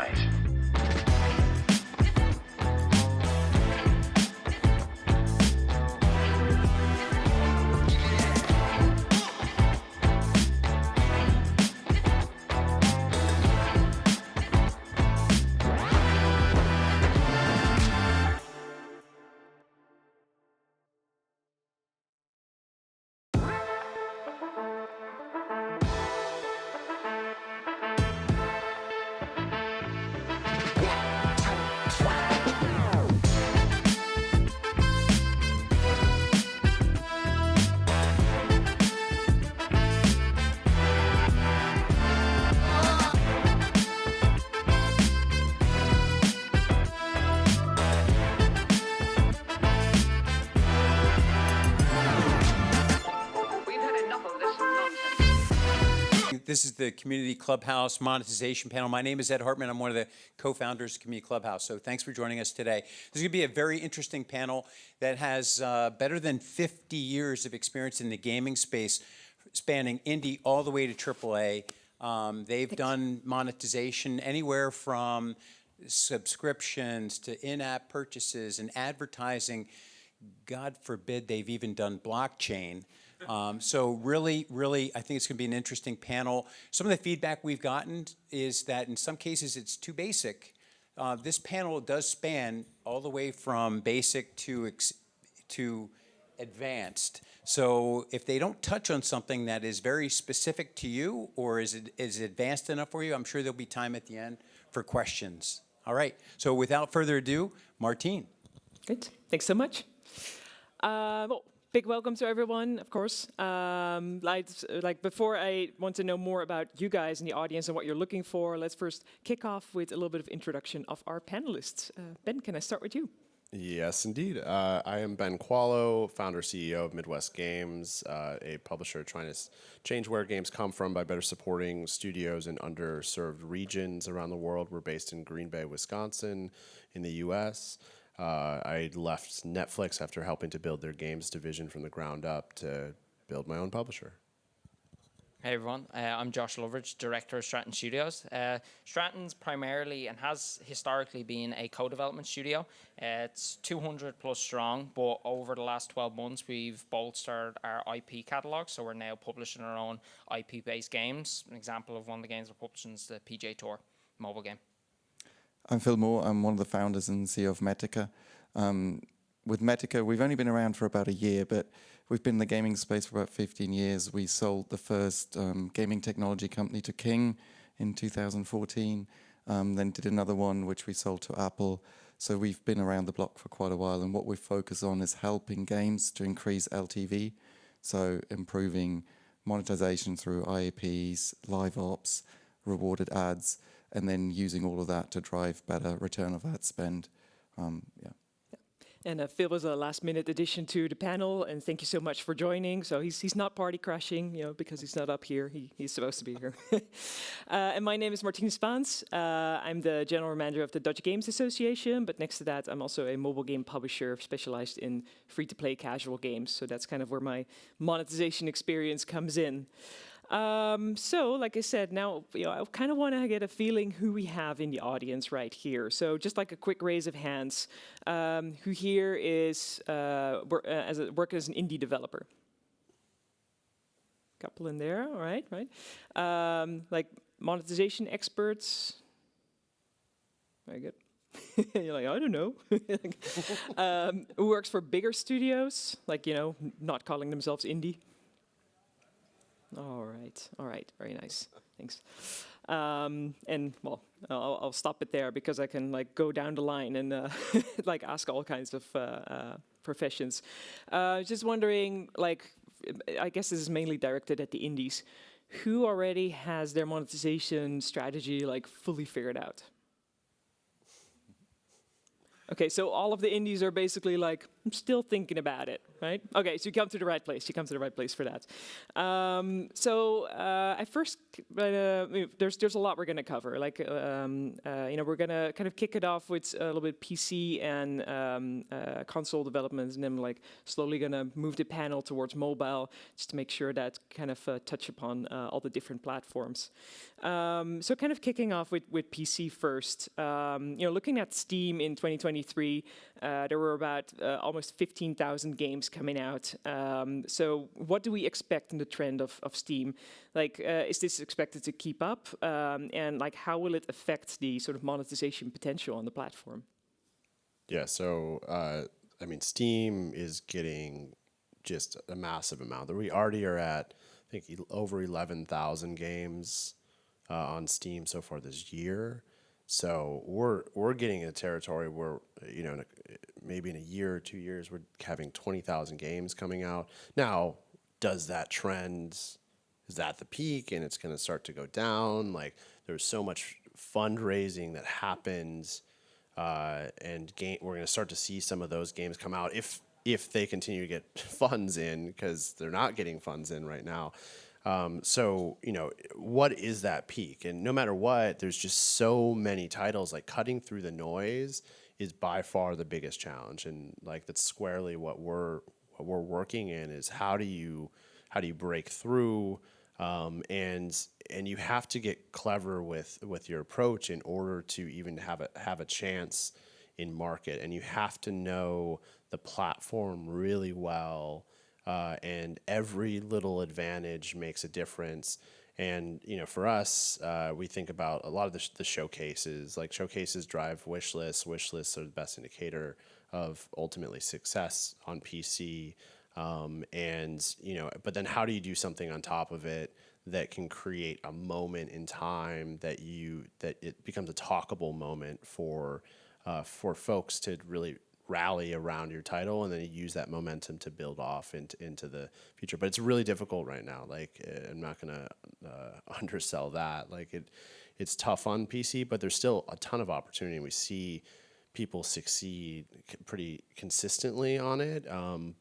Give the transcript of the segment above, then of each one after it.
right. This is the Community Clubhouse Monetization panel. My name is Ed Hartman. I'm one of the co-founders of Community Clubhouse. So thanks for joining us today. This is going to be a very interesting panel that has better than 50 years of experience in the gaming space, spanning indie all the way to AAA. They've done monetization anywhere from subscriptions to in-app purchases and advertising. God forbid they've even done blockchain. So really, I think it's going to be an interesting panel. Some of the feedback we've gotten is that in some cases it's too basic. This panel does span all the way from basic to advanced. So if they don't touch on something that is very specific to you or is advanced enough for you, I'm sure there'll be time at the end for questions. All right. So without further ado, Martine. Great. Thanks so much. Well, big welcome to everyone, of course. Like before I want to know more about you guys in the audience and what you're looking for, let's first kick off with a little bit of introduction of our panelists. Ben, can I start with you? Yes, indeed. I am Ben Kvalo, founder CEO of Midwest Games, a publisher trying to change where games come from by better supporting studios in underserved regions around the world. We're based in Green Bay, Wisconsin, in the U.S. I left Netflix after helping to build their games division from the ground up to build my own publisher. Hey everyone, I'm Josh Loveridge, director of Stratton Studios. Stratton's primarily and has historically been a co-development studio. It's 200 plus strong, but over the last 12 months we've bolstered our IP catalog, so we're now publishing our own IP-based games. An example of one of the games we're publishing is the PGA Tour mobile game. I'm Phil Moore. I'm one of the founders and CEO of Metica. With Metica, we've only been around for about a year, but we've been in the gaming space for about 15 years. We sold the first gaming technology company to King in 2014, then did another one which we sold to Apple. So we've been around the block for quite a while, and what we focus on is helping games to increase LTV, so improving monetization through IAPs, live ops, rewarded ads, and then using all of that to drive better return of ad spend. Yeah. And Phil was a last-minute addition to the panel, and thank you so much for joining. So he's not party crashing, because he's not up here. He's supposed to be here. And my name is Martine Spaans. I'm the general manager of the Dutch Games Association, but next to that, I'm also a mobile game publisher specialized in free-to-play casual games. So that's kind of where my monetization experience comes in. So, like I said, now I kind of want to get a feeling who we have in the audience right here. So, just like a quick raise of hands, who here is working as an indie developer? Couple in there, all right, right. Like monetization experts. Very good. You're like, I don't know. Who works for bigger studios, like not calling themselves indie. All right, very nice, thanks. And well, I'll stop it there because I can go down the line and like ask all kinds of professions. Just wondering, I guess this is mainly directed at the indies. Who already has their monetization strategy fully figured out? Okay, so all of the indies are basically I'm still thinking about it, right? Okay, so you come to the right place. You come to the right place for that. I first, there's a lot we're going to cover. Like, we're going to kind of kick it off with a little bit PC and console developments, and then like slowly going to move the panel towards mobile, just to make sure that kind of touch upon all the different platforms. So kind of kicking off with PC first. Looking at Steam in 2023, there were about almost 15,000 games coming out. So what do we expect in the trend of Steam? Like, is this expected to keep up? And like, how will it affect the sort of monetization potential on the platform? Yeah, so Steam is getting just a massive amount. We already are at, I think, over 11,000 games on Steam so far this year. So we're getting in a territory where, maybe in a year or 2 years, we're having 20,000 games coming out. Now, does that trend, is that the peak and it's going to start to go down? Like, there's so much fundraising that happens, and we're going to start to see some of those games come out if they continue to get funds in, because they're not getting funds in right now. What is that peak? And no matter what, there's just so many titles. Like, cutting through the noise is by far the biggest challenge, and like that's squarely what we're working in, is how do you break through, and you have to get clever with your approach in order to even have a chance in market, and you have to know the platform really well. And every little advantage makes a difference. And for us, we think about a lot of the showcases. Like, showcases drive wish lists. Wish lists are the best indicator of ultimately success on PC. But then how do you do something on top of it that can create a moment in time that it becomes a talkable moment for folks to really rally around your title, and then you use that momentum to build off into the future. But it's really difficult right now. Like, I'm not gonna undersell that. Like, it's tough on PC, but there's still a ton of opportunity. We see people succeed pretty consistently on it.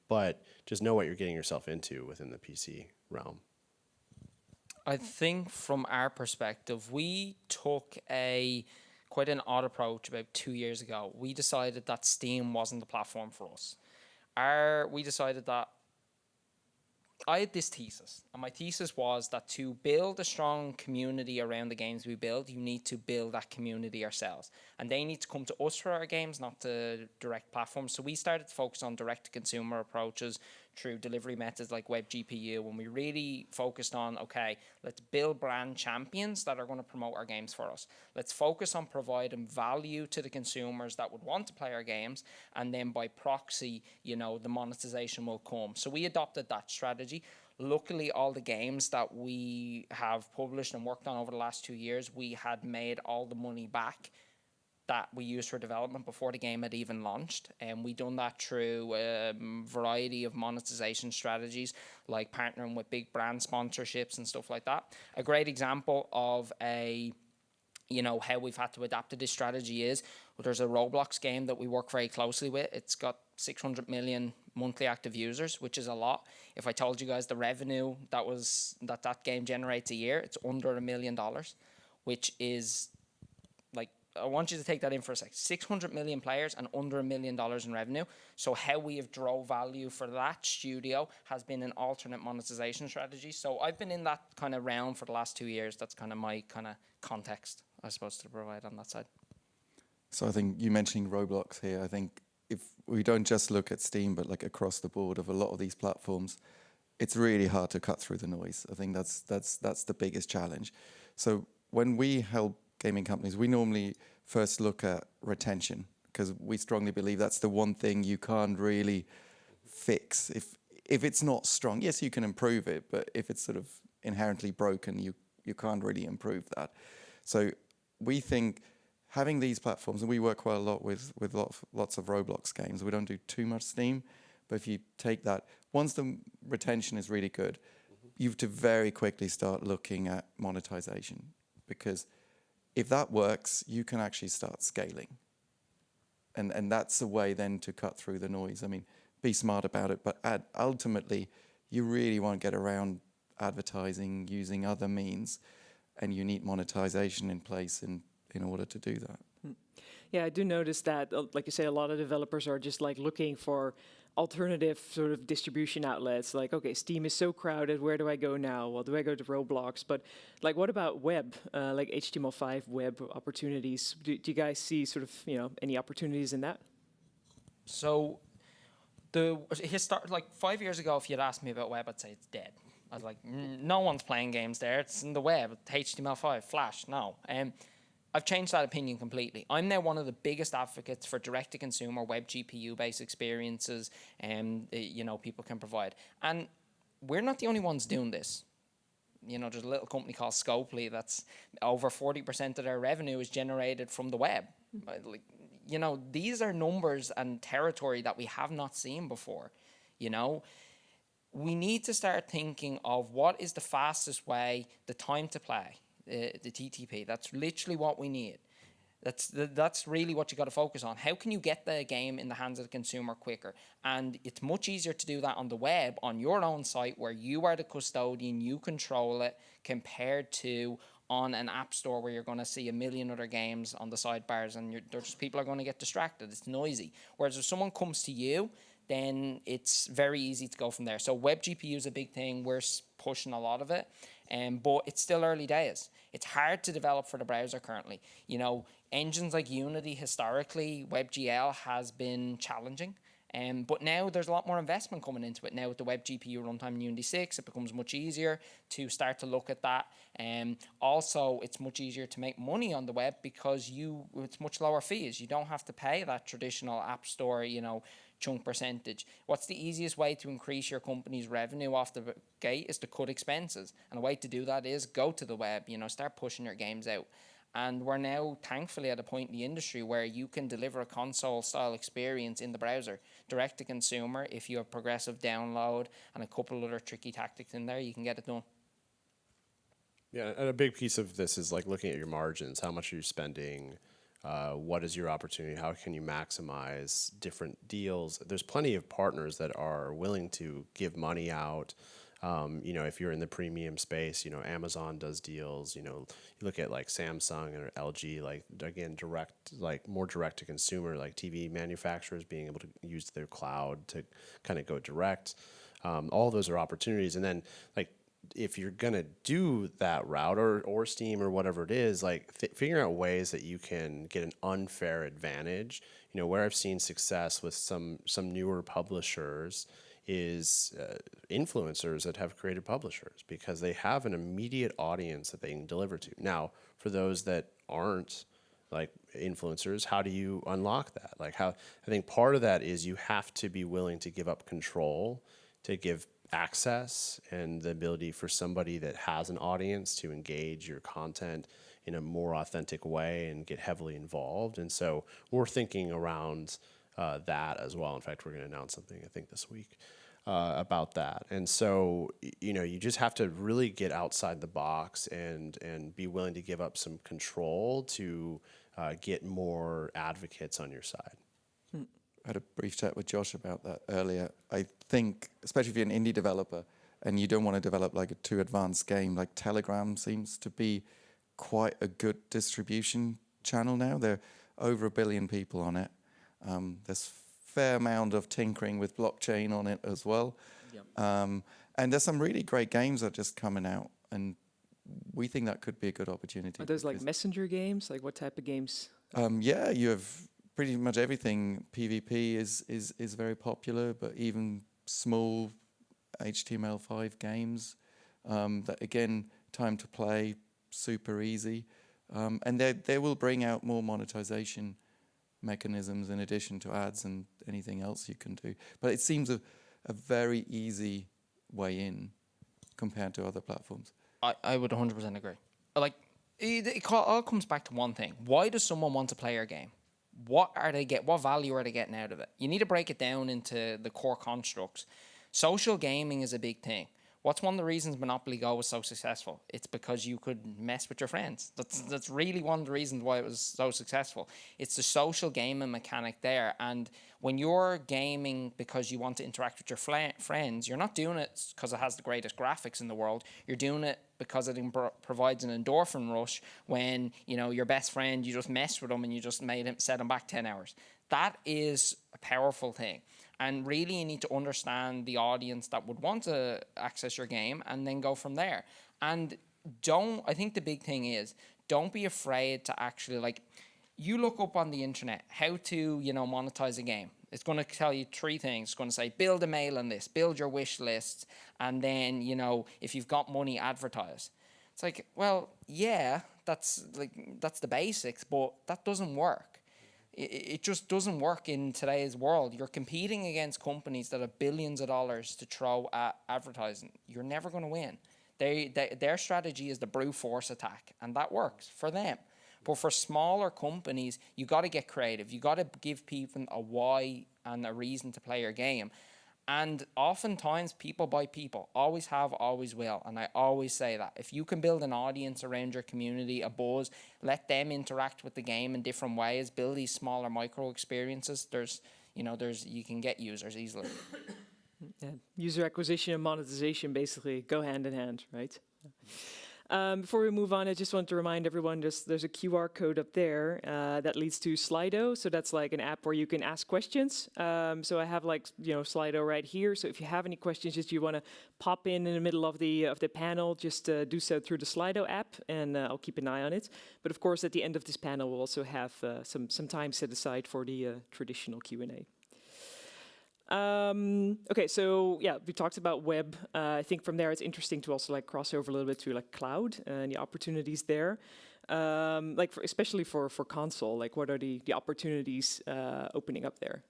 But just know what you're getting yourself into within the PC realm. I think from our perspective, we took quite an odd approach about 2 years ago. We decided that Steam wasn't the platform for us. We decided that I had this thesis, and my thesis was that to build a strong community around the games we build, you need to build that community ourselves. And they need to come to us for our games, not to direct platforms. So we started to focus on direct-to-consumer approaches through delivery methods like Web GPU, when we really focused on, okay, let's build brand champions that are going to promote our games for us. Let's focus on providing value to the consumers that would want to play our games, and then by proxy, the monetization will come. So we adopted that strategy. Luckily, all the games that we have published and worked on over the last 2 years, we had made all the money back that we used for development before the game had even launched. And we done that through a variety of monetization strategies, like partnering with big brand sponsorships and stuff like that. A great example of how we've had to adapt to this strategy is, there's a Roblox game that we work very closely with. It's got 600 million monthly active users, which is a lot. If I told you guys the revenue that game generates a year, it's under $1 million, which is, like, I want you to take that in for a sec. 600 million players and under $1 million in revenue. So how we have drove value for that studio has been an alternate monetization strategy. So I've been in that kind of realm for the last 2 years. That's kind of my kind of context, I suppose, to provide on that side. So I think you mentioning Roblox here, I think if we don't just look at Steam, but like across the board of a lot of these platforms, it's really hard to cut through the noise. I think that's the biggest challenge. So when we help gaming companies, we normally first look at retention, because we strongly believe that's the one thing you can't really fix. If it's not strong, yes, you can improve it, but if it's sort of inherently broken, you can't really improve that. So we think having these platforms, and we work quite a lot with lots of Roblox games. We don't do too much Steam, but if you take that, once the retention is really good, you have to very quickly start looking at monetization, because if that works, you can actually start scaling. and that's a way then to cut through the noise. I mean, be smart about it, but ultimately, you really want to get around advertising using other means, and you need monetization in place in order to do that. Yeah, I do notice that, like you say, a lot of developers are just like looking for alternative sort of distribution outlets. Like, okay, Steam is so crowded, where do I go now? Well, do I go to Roblox? But like, what about web, like HTML5 web opportunities? Do you guys see sort of, any opportunities in that? So like 5 years ago, if you'd asked me about web, I'd say it's dead. I was like, no one's playing games there. It's in the web. HTML5, Flash, no. I've changed that opinion completely. I'm now one of the biggest advocates for direct-to-consumer web GPU-based experiences, people can provide. And we're not the only ones doing this. There's a little company called Scopely that's over 40% of their revenue is generated from the web. These are numbers and territory that we have not seen before. We need to start thinking of what is the fastest way, the time to play. The TTP. That's literally what we need. That's really what you got to focus on. How can you get the game in the hands of the consumer quicker? And it's much easier to do that on the web, on your own site, where you are the custodian, you control it, compared to on an app store where you're going to see a million other games on the sidebars, and people are going to get distracted. It's noisy. Whereas if someone comes to you, then it's very easy to go from there. So web GPU is a big thing. We're pushing a lot of it. But it's still early days. It's hard to develop for the browser currently. Engines like Unity, historically, WebGL has been challenging. But now there's a lot more investment coming into it. Now with the web GPU runtime in Unity 6, it becomes much easier to start to look at that. Also, it's much easier to make money on the web because it's much lower fees. You don't have to pay that traditional app store, chunk percentage. What's the easiest way to increase your company's revenue off the gate is to cut expenses. And the way to do that is go to the web, start pushing your games out. And we're now thankfully at a point in the industry where you can deliver a console style experience in the browser, direct to consumer. If you have progressive download and a couple other tricky tactics in there, you can get it done. Yeah, and a big piece of this is like looking at your margins. How much are you spending? What is your opportunity? How can you maximize different deals? There's plenty of partners that are willing to give money out. If you're in the premium space, Amazon does deals. You look at like Samsung or LG, like again, more direct to consumer, like TV manufacturers being able to use their cloud to kind of go direct. All those are opportunities, and then like, if you're gonna do that route or Steam or whatever it is, like figuring out ways that you can get an unfair advantage. Where I've seen success with some newer publishers is influencers that have created publishers, because they have an immediate audience that they can deliver to. Now, for those that aren't like influencers, how do you unlock that? I think part of that is you have to be willing to give up control, to give access and the ability for somebody that has an audience to engage your content in a more authentic way and get heavily involved. And so we're thinking around that as well. In fact, we're going to announce something, I think, this week about that. And so, you just have to really get outside the box and be willing to give up some control to get more advocates on your side. I had a brief chat with Josh about that earlier. I think, especially if you're an indie developer and you don't want to develop like a too advanced game, like Telegram seems to be quite a good distribution channel now. There are over 1 billion people on it. There's fair amount of tinkering with blockchain on it as well. Yep. And there's some really great games that are just coming out, and we think that could be a good opportunity. Are those like messenger games? Like what type of games? Yeah, you have pretty much everything. PvP is very popular, but even small HTML5 games that, again, time to play, super easy. And they will bring out more monetization mechanisms in addition to ads and anything else you can do. But it seems a very easy way in compared to other platforms. I would 100% agree. Like, it all comes back to one thing. Why does someone want to play your game? What value are they getting out of it? You need to break it down into the core constructs. Social gaming is a big thing. What's one of the reasons Monopoly Go was so successful? It's because you could mess with your friends. That's really one of the reasons why it was so successful. It's the social gaming mechanic there. And when you're gaming because you want to interact with your friends, you're not doing it because it has the greatest graphics in the world. You're doing it because it provides an endorphin rush when, you know, your best friend, you just messed with him and you just set him back 10 hours. That is a powerful thing. And really, you need to understand the audience that would want to access your game and then go from there. And I think the big thing is, don't be afraid to actually, like, you look up on the internet how to, you know, monetize a game. It's going to tell you 3 things. It's going to say, build a mailing list, build your wish lists, and then, you know, if you've got money, advertise. It's like, well, yeah, that's the basics, but that doesn't work. It just doesn't work in today's world. You're competing against companies that have billions of dollars to throw at advertising. You're never going to win. Their strategy is the brute force attack, and that works for them. But for smaller companies, you got to get creative. You got to give people a why and a reason to play your game. And oftentimes, people buy people. Always have, always will. And I always say that. If you can build an audience around your community, a buzz, let them interact with the game in different ways, build these smaller micro experiences, you can get users easily. Yeah. User acquisition and monetization basically go hand in hand, right? Before we move on, I just want to remind everyone there's a QR code up there that leads to Slido. So that's like an app where you can ask questions. So I have Slido right here. So if you have any questions that you want to pop in the middle of the panel, just do so through the Slido app, and I'll keep an eye on it. But of course, at the end of this panel, we'll also have some time set aside for the traditional Q&A. Okay, so yeah, we talked about web. I think from there it's interesting to also cross over a little bit to cloud and the opportunities there. Especially for console, what are the opportunities opening up there?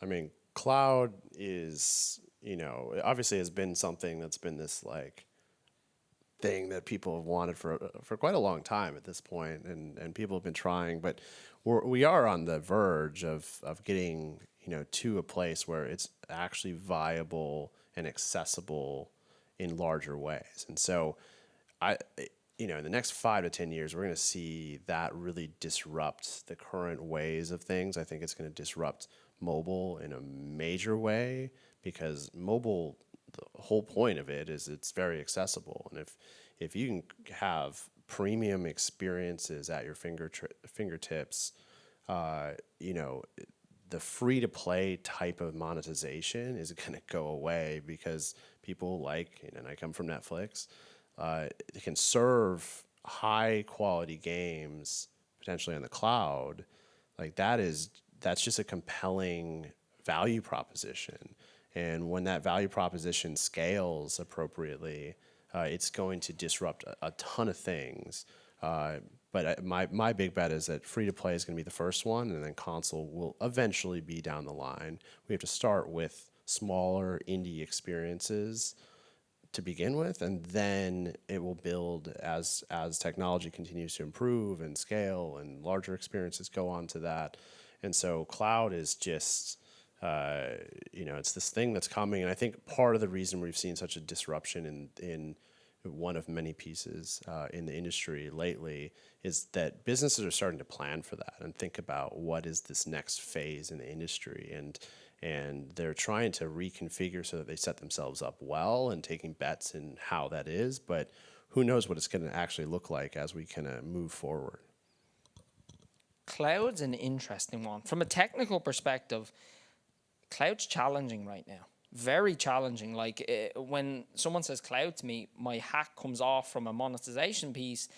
I mean, cloud is, obviously has been something that's been this thing that people have wanted for quite a long time at this point, and people have been trying, but we are on the verge of getting to a place where it's actually viable and accessible in larger ways. And so in the next 5 to 10 years, we're going to see that really disrupt the current ways of things. I think it's going to disrupt mobile in a major way, because mobile, the whole point of it is it's very accessible. And if you can have premium experiences at your fingertips, the free-to-play type of monetization is going to go away, because people and I come from Netflix, they can serve high-quality games potentially on the cloud. That's just a compelling value proposition. And when that value proposition scales appropriately, it's going to disrupt a ton of things. But my big bet is that free-to-play is going to be the first one, and then console will eventually be down the line. We have to start with smaller indie experiences to begin with, and then it will build as technology continues to improve and scale, and larger experiences go on to that. And so cloud is just, it's this thing that's coming. And I think part of the reason we've seen such a disruption in one of many pieces in the industry lately is that businesses are starting to plan for that and think about what is this next phase in the industry, and they're trying to reconfigure so that they set themselves up well and taking bets in how that is. But who knows what it's going to actually look like as we kind of move forward. Cloud's an interesting one. From a technical perspective, cloud's challenging right now. Very challenging. When someone says cloud to me, my hat comes off from a monetization piece.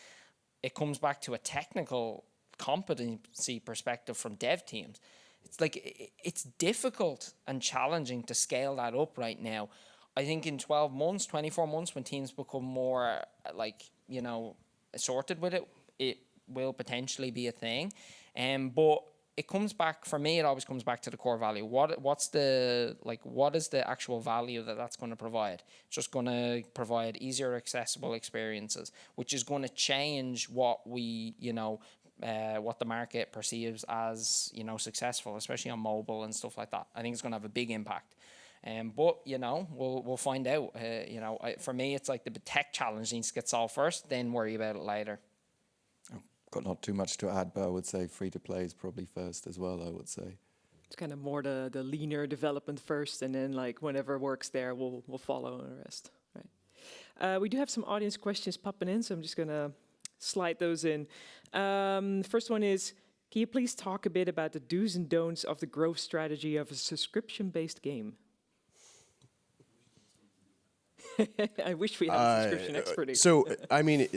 It comes back to a technical competency perspective from dev teams. It's difficult and challenging to scale that up right now. I think in 12 months, 24 months, when teams become more assorted with it, it will potentially be a thing. But it comes back, for me, it always comes back to the core value. What is the actual value that's going to provide? It's just going to provide easier accessible experiences, which is going to change what what the market perceives as, successful, especially on mobile and stuff like that. I think it's going to have a big impact. But we'll find out. For me, it's like the tech challenge needs to get solved first, then worry about it later. Got not too much to add, but I would say free to play is probably first as well. I would say. It's kind of more the leaner development first, and then like whenever works there, we'll follow the rest. Right. We do have some audience questions popping in, so I'm just gonna slide those in. First one is, can you please talk a bit about the do's and don'ts of the growth strategy of a subscription-based game? I wish we had a subscription expert here. So, I mean,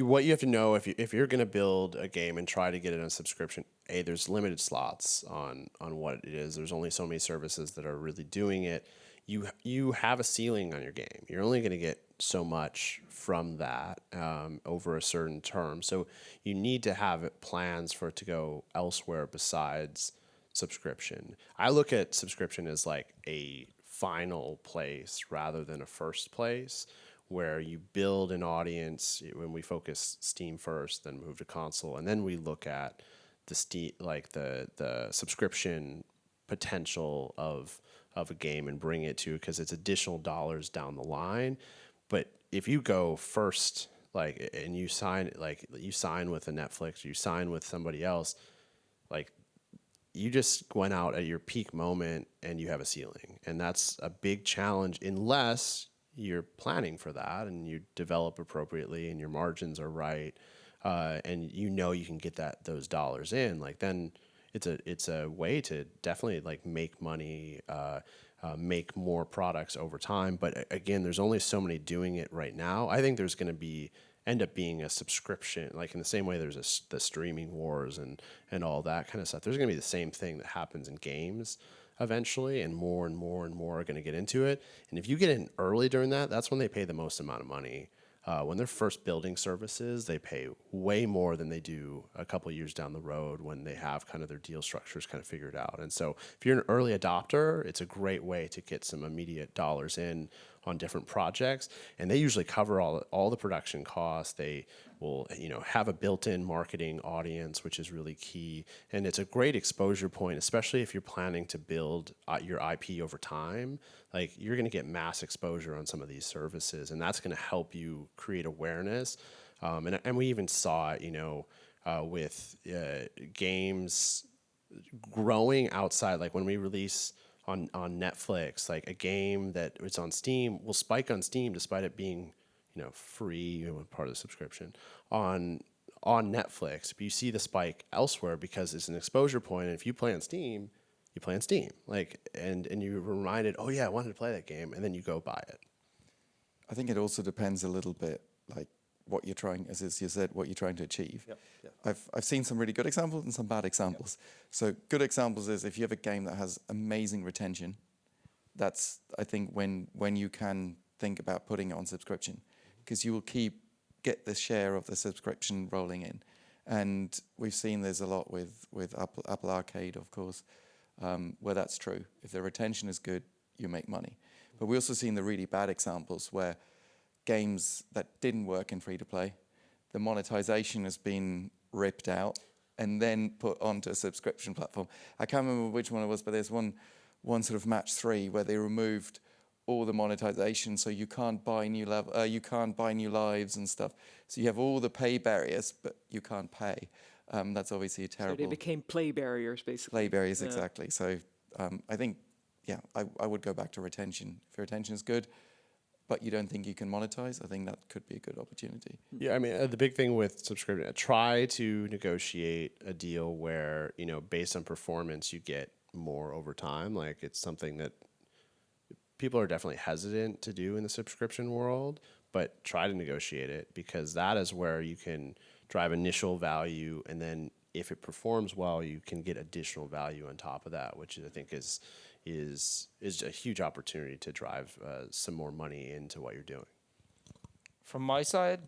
what you have to know if you're going to build a game and try to get it on subscription, there's limited slots on what it is. There's only so many services that are really doing it. You have a ceiling on your game. You're only going to get so much from that over a certain term. So you need to have plans for it to go elsewhere besides subscription. I look at subscription as like a final place rather than a first place, where you build an audience. When we focus Steam first, then move to console, and then we look at the subscription potential of a game and bring it to, because it's additional dollars down the line. But if you go first, and you sign with a Netflix, you sign with somebody else, you just went out at your peak moment and you have a ceiling, and that's a big challenge unless you're planning for that and you develop appropriately and your margins are right, and you can get those dollars in. Then it's a way to definitely make money, make more products over time. But again, there's only so many doing it right now. I think there's going to end up being a subscription, in the same way there's the streaming wars and all that kind of stuff. There's going to be the same thing that happens in games eventually, and more and more and more are going to get into it. And if you get in early during that, that's when they pay the most amount of money. When they're first building services, they pay way more than they do a couple of years down the road when they have kind of their deal structures kind of figured out. And so if you're an early adopter, it's a great way to get some immediate dollars in on different projects. And they usually cover all the production costs. They will have a built-in marketing audience, which is really key. And it's a great exposure point, especially if you're planning to build your IP over time. You're going to get mass exposure on some of these services, and that's going to help you create awareness. And we even saw it, with games growing outside. When we release on Netflix, a game that it's on Steam will spike on Steam despite it being free, part of the subscription on Netflix. But you see the spike elsewhere because it's an exposure point. And if you play on Steam, you play on Steam, and you're reminded, oh yeah, I wanted to play that game, and then you go buy it. I think it also depends a little bit, what you're trying, as you said, what you're trying to achieve. Yep. I've seen some really good examples and some bad examples. Yep. So good examples is if you have a game that has amazing retention, that's, I think, when you can think about putting it on subscription, because you will get the share of the subscription rolling in. And we've seen there's a lot with Apple Arcade, of course, where that's true. If the retention is good, you make money. But we also seen the really bad examples where games that didn't work in free-to-play, the monetization has been ripped out and then put onto a subscription platform. I can't remember which one it was, but there's one sort of match 3 where they removed all the monetization, so you can't buy new you can't buy new lives and stuff. So you have all the pay barriers, but you can't pay. That's obviously a terrible. So they became play barriers, basically. Play barriers, exactly. So I think, I would go back to retention. If your retention is good, but you don't think you can monetize, I think that could be a good opportunity. Yeah, I mean, the big thing with subscription, try to negotiate a deal where, based on performance, you get more over time. It's something that people are definitely hesitant to do in the subscription world, but try to negotiate it, because that is where you can drive initial value, and then if it performs well, you can get additional value on top of that, which I think is a huge opportunity to drive some more money into what you're doing. From my side,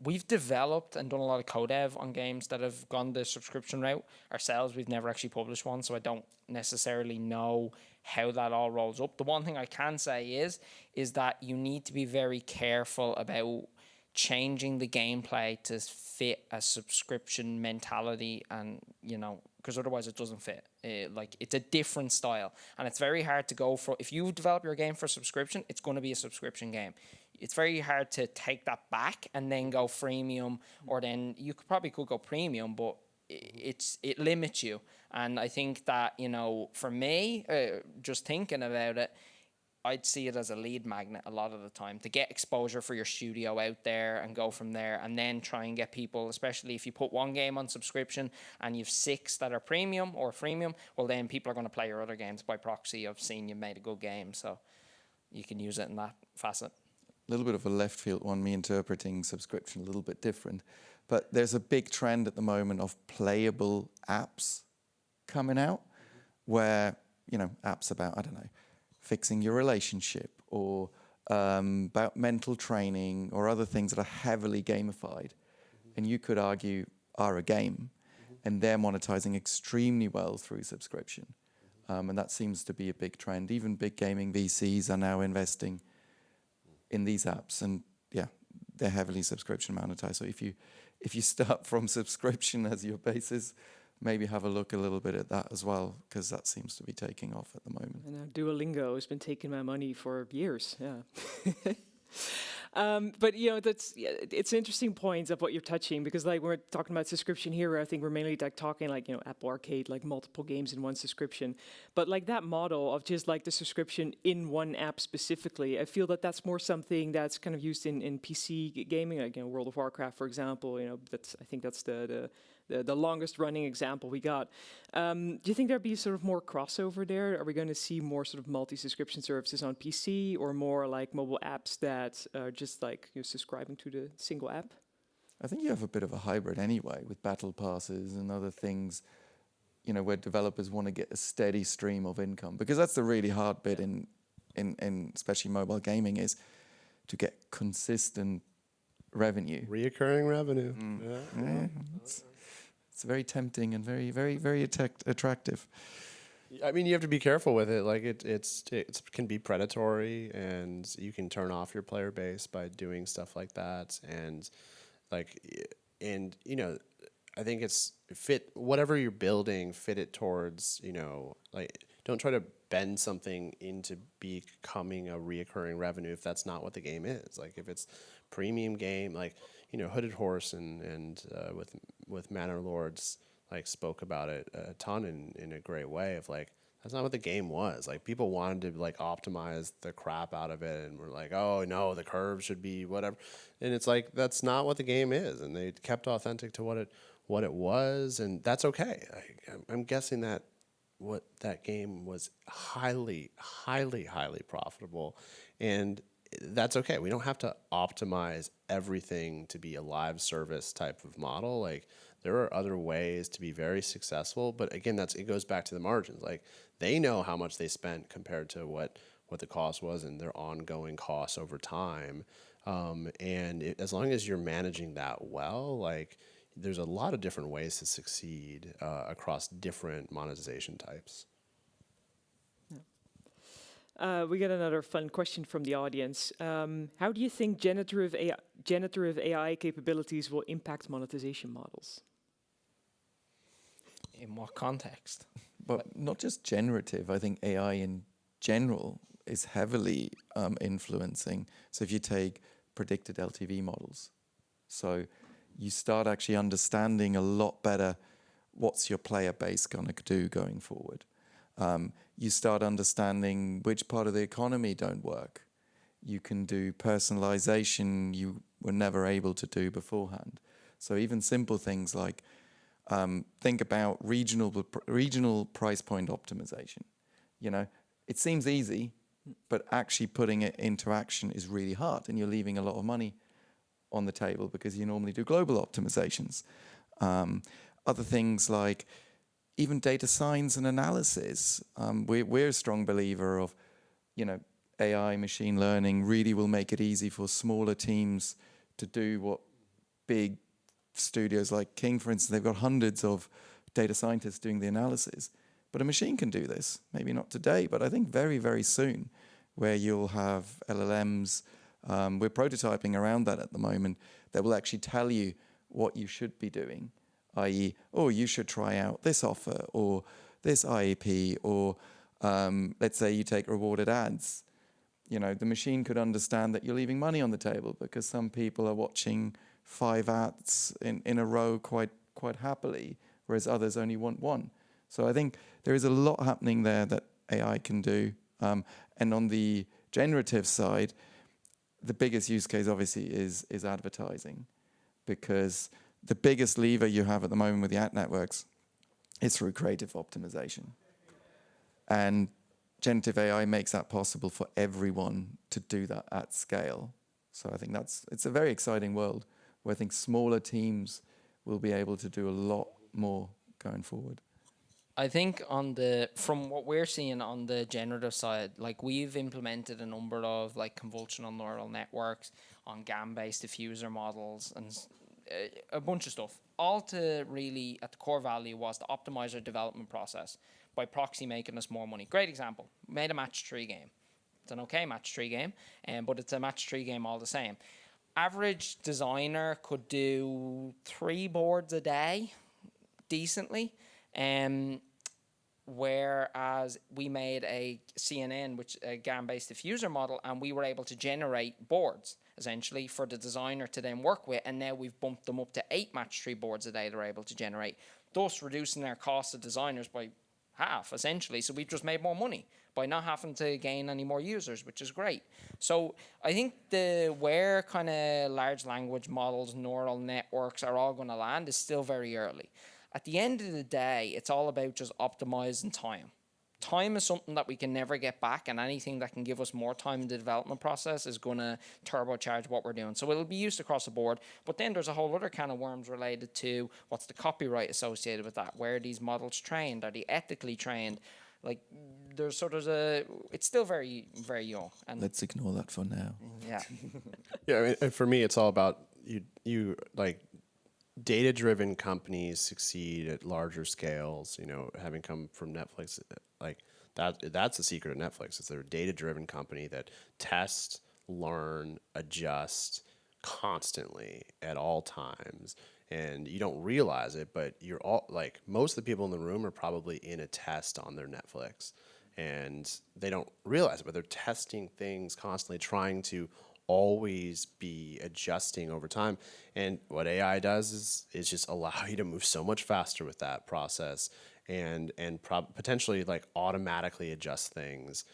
we've developed and done a lot of co-dev on games that have gone the subscription route. Ourselves, we've never actually published one, so I don't necessarily know how that all rolls up. The one thing I can say is that you need to be very careful about changing the gameplay to fit a subscription mentality, and because otherwise it doesn't fit. Like, it's a different style, and it's very hard to go for. If you develop your game for subscription, it's going to be a subscription game. It's very hard to take that back and then go freemium, or then you could go premium, but it limits you. And I think that, for me, just thinking about it, I'd see it as a lead magnet a lot of the time to get exposure for your studio out there and go from there, and then try and get people, especially if you put one game on subscription and you've 6 that are premium or freemium, well, then people are going to play your other games by proxy of seeing you made a good game. So you can use it in that facet. A little bit of a left field one, me interpreting subscription a little bit different. But there's a big trend at the moment of playable apps coming out, where, apps about, I don't know, fixing your relationship, or about mental training, or other things that are heavily gamified, and you could argue are a game, and they're monetizing extremely well through subscription. And that seems to be a big trend. Even big gaming VCs are now investing in these apps, and they're heavily subscription monetized. So if you start from subscription as your basis, maybe have a look a little bit at that as well, because that seems to be taking off at the moment. And Duolingo has been taking my money for years. Yeah. But it's an interesting point of what you're touching, because like we're talking about subscription here, I think we're mainly like talking like Apple Arcade, like multiple games in one subscription. But like that model of just like the subscription in one app specifically, I feel that that's more something that's kind of used in PC gaming, like World of Warcraft, for example. I think that's the longest running example we got. Do you think there'd be sort of more crossover there? Are we going to see more sort of multi-subscription services on PC, or more like mobile apps that are just like you're subscribing to the single app? I think you have a bit of a hybrid anyway, with battle passes and other things, where developers want to get a steady stream of income, because that's the really hard bit in especially mobile gaming, is to get consistent revenue. Reoccurring revenue. It's very tempting and very, very, very attractive. I mean, you have to be careful with it. Like it can be predatory, and you can turn off your player base by doing stuff like that. And I think it's whatever you're building, fit it towards, don't try to bend something into becoming a reoccurring revenue if that's not what the game is. Like if it's premium game, like, Hooded Horse and with Manor Lords, like, spoke about it a ton in a great way of like, that's not what the game was. Like, people wanted to like optimize the crap out of it, and we're like, oh no, the curve should be whatever. And it's like, that's not what the game is. And they kept authentic to what it was, and that's okay. I'm guessing that what that game was highly, highly, highly profitable, and that's okay. We don't have to optimize everything to be a live service type of model. Like, there are other ways to be very successful, but again, it goes back to the margins. Like, they know how much they spent compared to what the cost was and their ongoing costs over time. As long as you're managing that well, like, there's a lot of different ways to succeed across different monetization types. We got another fun question from the audience. How do you think generative AI capabilities will impact monetization models? In what context? But not just generative. I think AI in general is heavily influencing. So if you take predicted LTV models, so you start actually understanding a lot better what's your player base going to do going forward. You start understanding which part of the economy don't work. You can do personalization you were never able to do beforehand. So even simple things like think about regional price point optimization. It seems easy, but actually putting it into action is really hard, and you're leaving a lot of money on the table because you normally do global optimizations. Other things like even data science and analysis. We're a strong believer of, AI, machine learning really will make it easy for smaller teams to do what big studios like King, for instance, they've got hundreds of data scientists doing the analysis. But a machine can do this. Maybe not today, but I think very, very soon, where you'll have LLMs We're prototyping around that at the moment that will actually tell you what you should be doing, i.e., oh, you should try out this offer or this IEP, or let's say you take rewarded ads. You know, the machine could understand that you're leaving money on the table because some people are watching 5 ads in a row quite happily, whereas others only want one. So I think there is a lot happening there that AI can do. And on the generative side, the biggest use case obviously is advertising, because the biggest lever you have at the moment with the ad networks is through creative optimization. And generative AI makes that possible for everyone to do that at scale. So I think it's a very exciting world where I think smaller teams will be able to do a lot more going forward. I think from what we're seeing on the generative side, like we've implemented a number of like convolutional neural networks on GAN-based diffuser models and a bunch of stuff. All to really, at the core value, was to optimize our development process by proxy making us more money. Great example. Made a match 3 game. It's an okay match 3 game, but it's a match 3 game all the same. Average designer could do 3 boards a day decently. Whereas we made a CNN, which a GAN-based diffuser model, and we were able to generate boards, essentially, for the designer to then work with, and now we've bumped them up to 8 match 3 boards a day they're able to generate, thus reducing their cost of designers by half, essentially. So we've just made more money by not having to gain any more users, which is great. So I think where kind of large language models, neural networks are all going to land is still very early. At the end of the day, it's all about just optimizing time. Time is something that we can never get back, and anything that can give us more time in the development process is going to turbocharge what we're doing. So it'll be used across the board, but then there's a whole other can of worms related to what's the copyright associated with that? Where are these models trained? Are they ethically trained? Like, there's sort of it's still very, very young. And Let's ignore that for now. yeah. Yeah, I mean, and for me, it's all about you like data-driven companies succeed at larger scales. You know, having come from Netflix, like that's the secret of Netflix. It's they're a data-driven company that tests, learn, adjust constantly at all times. And you don't realize it, but you're all like most of the people in the room are probably in a test on their Netflix, and they don't realize it, but they're testing things constantly, trying to always be adjusting over time. And what AI does is just allow you to move so much faster with that process, and potentially like automatically adjust things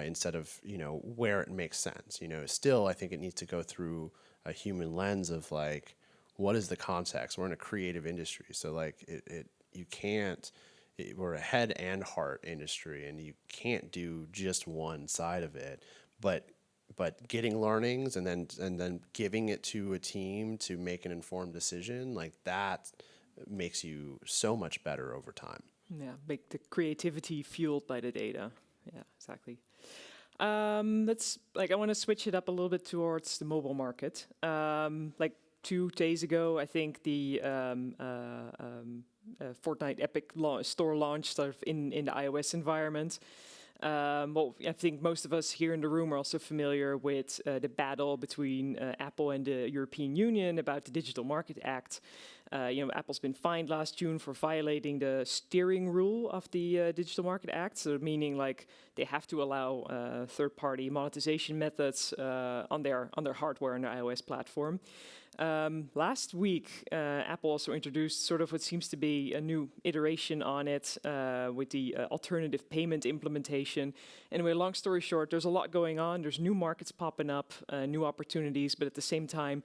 instead of, you know, where it makes sense. You know, still I think it needs to go through a human lens of like, what is the context? We're in a creative industry, so like you can't. We're a head and heart industry, and you can't do just one side of it. But getting learnings and then giving it to a team to make an informed decision, like that makes you so much better over time. Yeah, make the creativity fueled by the data. Yeah, exactly. I want to switch it up a little bit towards the mobile market. 2 days ago, I think the Fortnite Epic store launched sort of in the iOS environment. I think most of us here in the room are also familiar with the battle between Apple and the European Union about the Digital Market Act. Apple's been fined last June for violating the steering rule of the Digital Market Act, so meaning like they have to allow third-party monetization methods on their hardware and their iOS platform. Last week, Apple also introduced sort of what seems to be a new iteration on it with the alternative payment implementation. Anyway, long story short, there's a lot going on. There's new markets popping up, new opportunities, but at the same time,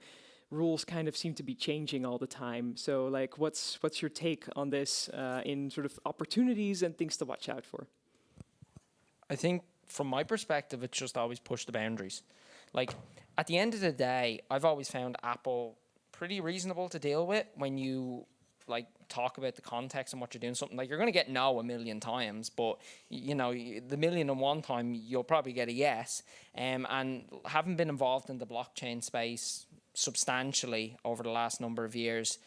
rules kind of seem to be changing all the time. So, like, what's your take on this in sort of opportunities and things to watch out for? I think from my perspective, it's just always push the boundaries. Like, at the end of the day, I've always found Apple pretty reasonable to deal with when you like talk about the context and what you're doing. Something like you're going to get no 1,000,000 times, but you know, the 1,000,001 time you'll probably get a yes. And having been involved in the blockchain space substantially over the last number of years,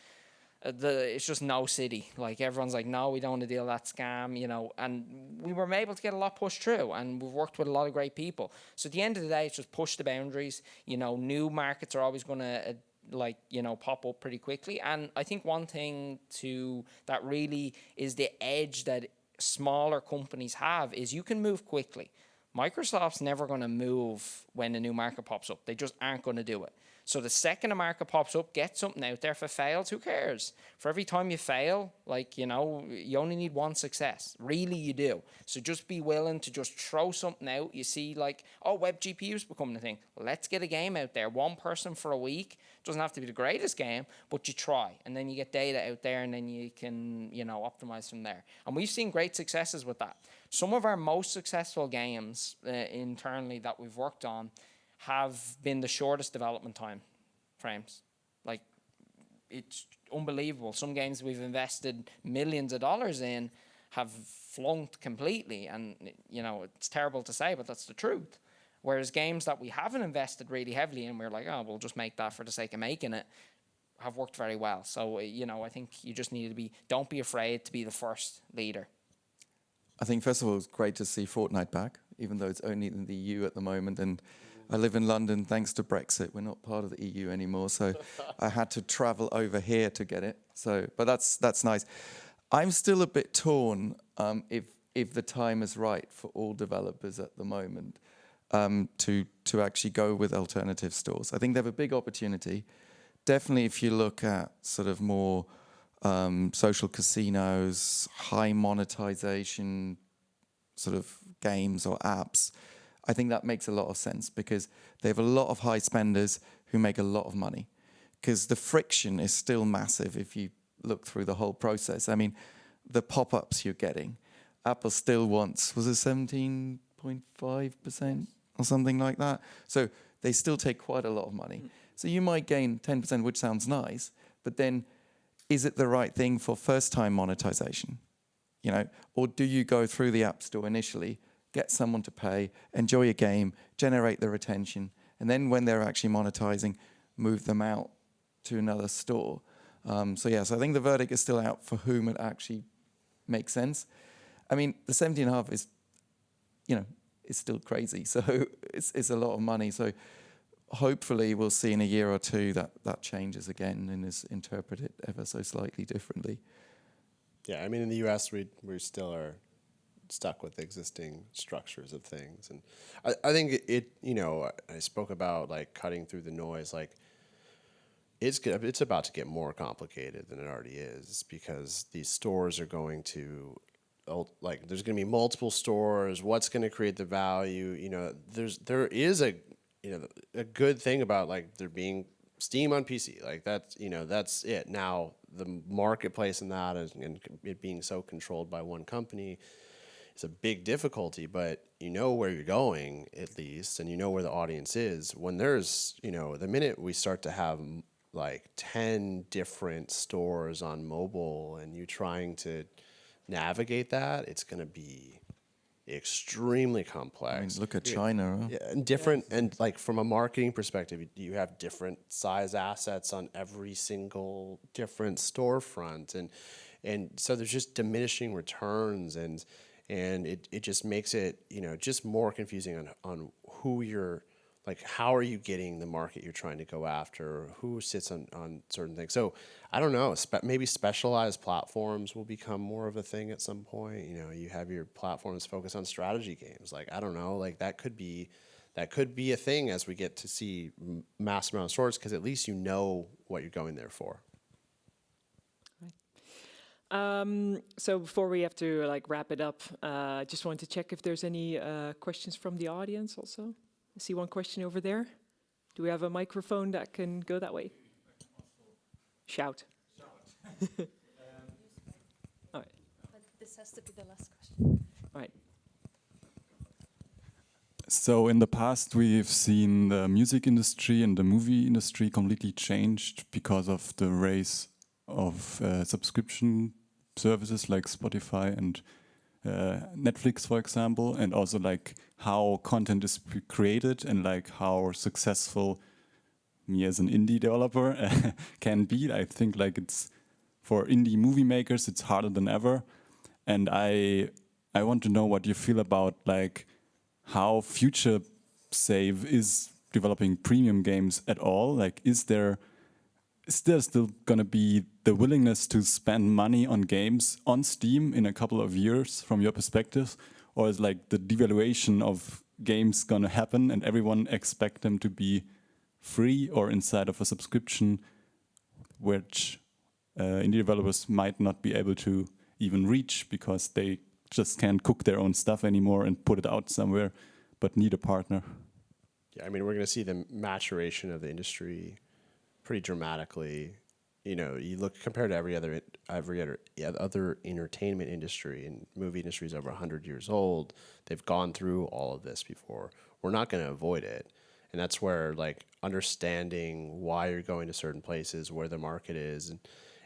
it's just no city. Like everyone's like, no, we don't want to deal with that scam, you know. And we were able to get a lot pushed through, and we've worked with a lot of great people. So at the end of the day, it's just push the boundaries. You know, new markets are always going to pop up pretty quickly. And I think one thing that really is the edge that smaller companies have is you can move quickly. Microsoft's never going to move when a new market pops up. They just aren't going to do it. So the second a market pops up, get something out there. If it fails, who cares? For every time you fail, you only need one success. Really, you do. So just be willing to just throw something out. You see, web GPU's becoming a thing. Let's get a game out there. One person for a week. Doesn't have to be the greatest game, but you try. And then you get data out there, and then you can, optimize from there. And we've seen great successes with that. Some of our most successful games internally that we've worked on have been the shortest development time frames. Like, it's unbelievable. Some games we've invested millions of dollars in have flunked completely, and it's terrible to say, but that's the truth. Whereas games that we haven't invested really heavily in, we're like, oh, we'll just make that for the sake of making it, have worked very well. So, I think you just need to don't be afraid to be the first leader. I think, first of all, it's great to see Fortnite back, even though it's only in the EU at the moment. And I live in London thanks to Brexit. We're not part of the EU anymore, so I had to travel over here to get it. But that's nice. I'm still a bit torn if the time is right for all developers at the moment to actually go with alternative stores. I think they have a big opportunity. Definitely, if you look at sort of more social casinos, high monetization sort of games or apps, I think that makes a lot of sense because they have a lot of high spenders who make a lot of money. Because the friction is still massive if you look through the whole process. I mean, the pop-ups you're getting, Apple still wants, was it 17.5% or something like that? So they still take quite a lot of money. So you might gain 10%, which sounds nice, but then is it the right thing for first-time monetization? Or do you go through the App Store initially, get someone to pay, enjoy a game, generate the retention, and then when they're actually monetizing, move them out to another store? So I think the verdict is still out for whom it actually makes sense. I mean, the 17.5 is, it's still crazy. So it's a lot of money. So hopefully we'll see in a year or two that changes again and is interpreted ever so slightly differently. Yeah, I mean, in the U.S., we still are stuck with existing structures of things. And I think I spoke about cutting through the noise. It's about to get more complicated than it already is because these stores are going to, there's going to be multiple stores. What's going to create the value? There is a good thing about there being Steam on PC. That's it. Now the marketplace in that and it being so controlled by one company, it's a big difficulty, but where you're going at least, and where the audience is. When there's, the minute we start to have 10 different stores on mobile and you trying to navigate that, it's going to be extremely complex. I mean, look at China. Huh? Yeah, and different, and from a marketing perspective, you have different size assets on every single different storefront, and so there's just diminishing returns, and it just makes it just more confusing on who you're how are you getting the market you're trying to go after, who sits on certain things. So I don't know, maybe specialized platforms will become more of a thing at some point. You have your platforms focus on strategy games. I don't know, that could be a thing as we get to see mass amount of stores, because at least what you're going there for. So before we have to wrap it up, I just wanted to check if there's any questions from the audience also. I see one question over there. Do we have a microphone that can go that way? Shout. All right. But this has to be the last question. All right. So in the past, we've seen the music industry and the movie industry completely changed because of the rise of subscription services like Spotify and Netflix, for example, and also how content is created and how successful me as an indie developer can be. I think it's for indie movie makers, it's harder than ever. And I want to know what you feel about like how Future Save is developing premium games at all. Like, is there still going to be the willingness to spend money on games on Steam in a couple of years from your perspective? Or is like the devaluation of games going to happen and everyone expect them to be free or inside of a subscription, which indie developers might not be able to even reach because they just can't cook their own stuff anymore and put it out somewhere, but need a partner? Yeah, I mean, we're going to see the maturation of the industry pretty dramatically. You know, you look compared to every other entertainment industry, and movie industry is over 100 years old. They've gone through all of this before. We're not going to avoid it. And that's where, like, understanding why you're going to certain places, where the market is,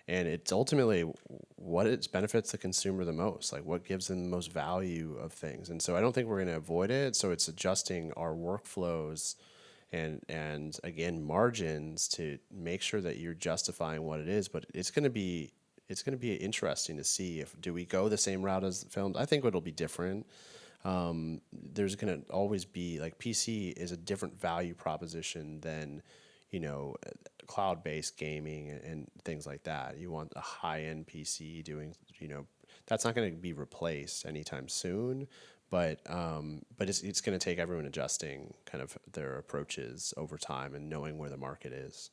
and it's ultimately what it benefits the consumer the most, like what gives them the most value of things. And so I don't think we're going to avoid it. So it's adjusting our workflows and again, margins to make sure that you're justifying what it is. But it's going to be interesting to see if do we go the same route as the films. I think it'll be different. There's going to always be, like, PC is a different value proposition than, you know, cloud-based gaming and things like that. You want a high-end PC doing, you know, that's not going to be replaced anytime soon. But it's going to take everyone adjusting kind of their approaches over time and knowing where the market is.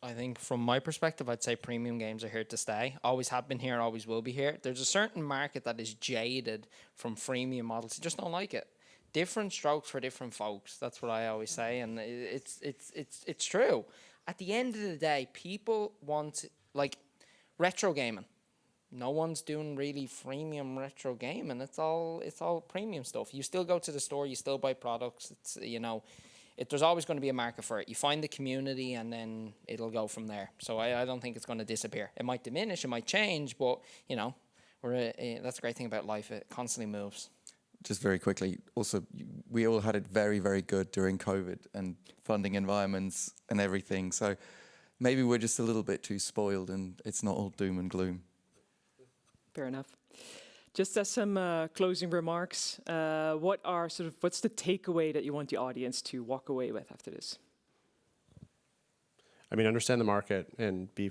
I think from my perspective, I'd say premium games are here to stay. Always have been here, always will be here. There's a certain market that is jaded from freemium models. You just don't like it. Different strokes for different folks. That's what I always say, and it's true. At the end of the day, people want, like, retro gaming. No one's doing really freemium retro gaming. It's all premium stuff. You still go to the store, you still buy products. It's, you know, there's always going to be a market for it. You find the community, and then it'll go from there. So I don't think it's going to disappear. It might diminish, it might change, but, you know, that's the great thing about life. It constantly moves. Just very quickly, also, we all had it very, very good during COVID and funding environments and everything. So maybe we're just a little bit too spoiled and it's not all doom and gloom. Fair enough. Just as some closing remarks, what's the takeaway that you want the audience to walk away with after this? I mean, understand the market and be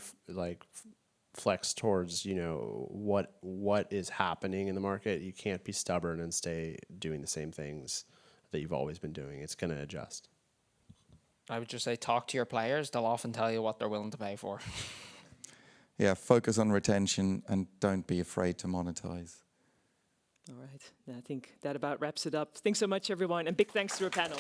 flex towards, you know, what is happening in the market. You can't be stubborn and stay doing the same things that you've always been doing. It's going to adjust. I would just say talk to your players. They'll often tell you what they're willing to pay for. Yeah, focus on retention and don't be afraid to monetize. All right. I think that about wraps it up. Thanks so much, everyone, and big thanks to our panel.